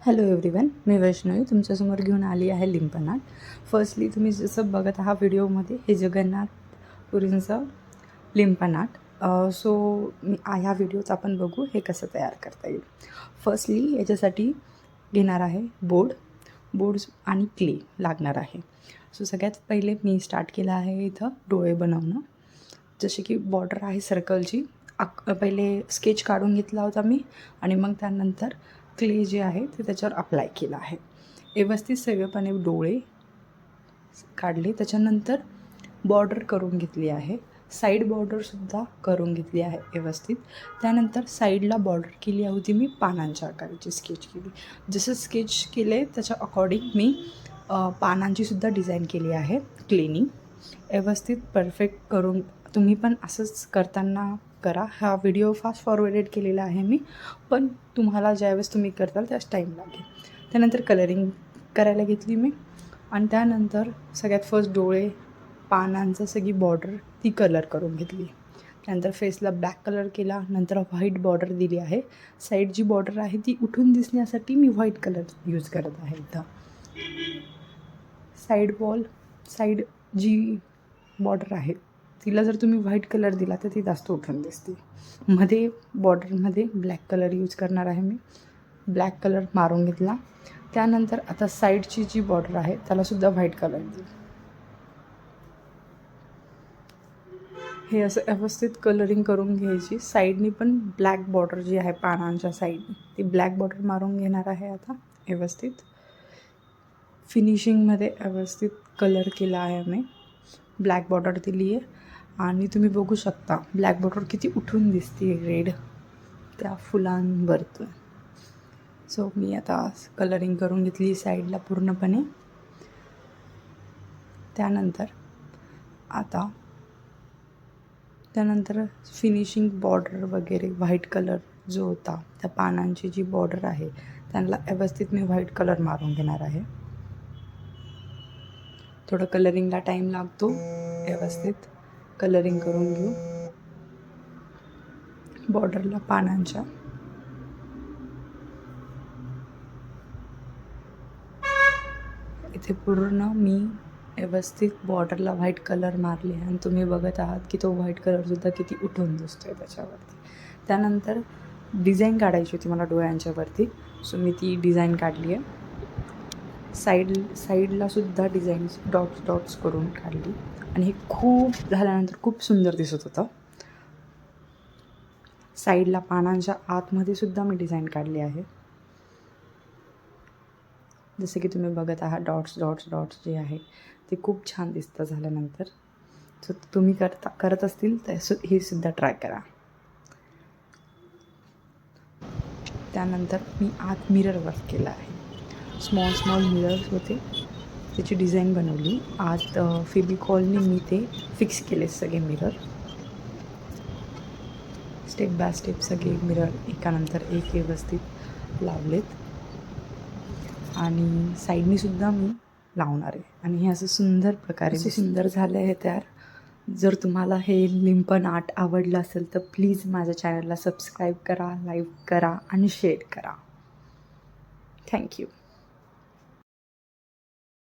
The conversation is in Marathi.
हॅलो एव्हरीवन, मी वैष्णवी तुमच्यासमोर घेऊन आली आहे लिंपन आर्ट. फर्स्टली तुम्ही जसं बघत आहात व्हिडिओमध्ये हे जगन्नाथपुरींचं लिंपन आर्ट. सो ह्या व्हिडिओत आपण बघू हे कसं तयार करता येईल. फर्स्टली याच्यासाठी घेणार आहे बोर्ड्स आणि क्ले लागणार आहे. सो सगळ्यात पहिले मी स्टार्ट केलं आहे इथं डोळे बनवणं. जसे की बॉर्डर आहे सर्कलची पहिले स्केच काढून घेतला होता मी आणि मग त्यानंतर क्ले जे आहे ते त्याच्यावर अप्लाय केलं आहे. व्यवस्थित सगळेपणे डोळे काढले. त्याच्यानंतर बॉर्डर करून घेतली आहे. साईड बॉर्डरसुद्धा करून घेतली आहे व्यवस्थित. त्यानंतर साईडला बॉर्डर केली होती मी पानांच्या आकाराची स्केच केली. जसं स्केच केले त्याच्या अकॉर्डिंग मी पानांचीसुद्धा डिझाईन केली आहे क्लेनी. व्यवस्थित परफेक्ट करून तुम्ही पण असंच करताना करा. हा व्हिडिओ फास्ट फॉरवर्डेड केलेला आहे मी, पण तुम्हाला ज्यावेळेस तुम्ही करताल त्याच टाईम लागेल. त्यानंतर कलरिंग करायला घेतली मी आणि त्यानंतर सगळ्यात फर्स्ट डोळे पानांचं सगळी बॉर्डर ती कलर करून घेतली. त्यानंतर फेसला ब्लॅक कलर केला. नंतर व्हाईट बॉर्डर दिली आहे. साईड जी बॉर्डर आहे ती उठून दिसण्यासाठी मी व्हाईट कलर यूज करत आहे इथं. साईड जी बॉर्डर आहे तिला जर तुम्ही व्हाईट कलर दिला तर ती जास्त उठून दिसते. मध्ये बॉर्डरमध्ये ब्लॅक कलर यूज करणार आहे मी. ब्लॅक कलर मारून घेतला. त्यानंतर आता साईडची जी बॉर्डर आहे त्यालासुद्धा व्हाईट कलर दिली. हे असं व्यवस्थित कलरिंग करून घ्यायची. साईडनी पण ब्लॅक बॉर्डर जी आहे पानांच्या साईडनी ती ब्लॅक बॉर्डर मारून घेणार आहे आता व्यवस्थित. फिनिशिंगमध्ये व्यवस्थित कलर केला आहे मी. ब्लॅक बॉर्डर दिली आहे आणि तुम्ही बघू शकता ब्लॅक बॉर्डर किती उठून दिसते रेड त्या फुलांवरतून. सो मी आता कलरिंग करून घेतली साईडला पूर्णपणे. त्यानंतर फिनिशिंग बॉर्डर वगैरे व्हाईट कलर जो होता त्या पानांची जी बॉर्डर आहे त्यांना व्यवस्थित मी व्हाईट कलर मारून घेणार आहे. थोडं कलरिंगला टाईम लागतो. व्यवस्थित कलरिंग करून घेऊ बॉर्डरला पानांच्या. इथे पूर्ण मी व्यवस्थित बॉर्डरला व्हाईट कलर मारले आणि तुम्ही बघत आहात की तो व्हाईट कलरसुद्धा किती उठून दिसतो आहे त्याच्यावरती. त्यानंतर डिझाईन काढायची होती मला डोळ्यांच्यावरती. सो मी ती डिझाईन काढली आहे. साईडलासुद्धा डिझाईन डॉट्स करून काढली आणि हे खूप झाल्यानंतर खूप सुंदर दिसत होतं. साईडला पानांच्या आतमध्ये सुद्धा मी डिझाईन काढली आहे. जसे की तुम्ही बघत आहात डॉट्स जे आहे ते खूप छान दिसतं झाल्यानंतर. सो तुम्ही करत असतील तर हे सुद्धा ट्राय करा. त्यानंतर मी आत मिरर वर्क केला आहे. स्मॉल मिरर्स होते त्याची डिझाईन बनवली. आत फेविकॉलने मी ते फिक्स केले सगळे मिरर. स्टेप बाय स्टेप सगळे मिरर एकानंतर एक व्यवस्थित लावलेत आणि साईडनीसुद्धा मी लावणार आहे. आणि हे असं सुंदर प्रकारे सुंदर झालं आहे तयार. जर तुम्हाला हे लिंपन आर्ट आवडलं असेल तर प्लीज माझ्या चॅनलला सबस्क्राईब करा, लाईक करा आणि शेअर करा. थँक्यू.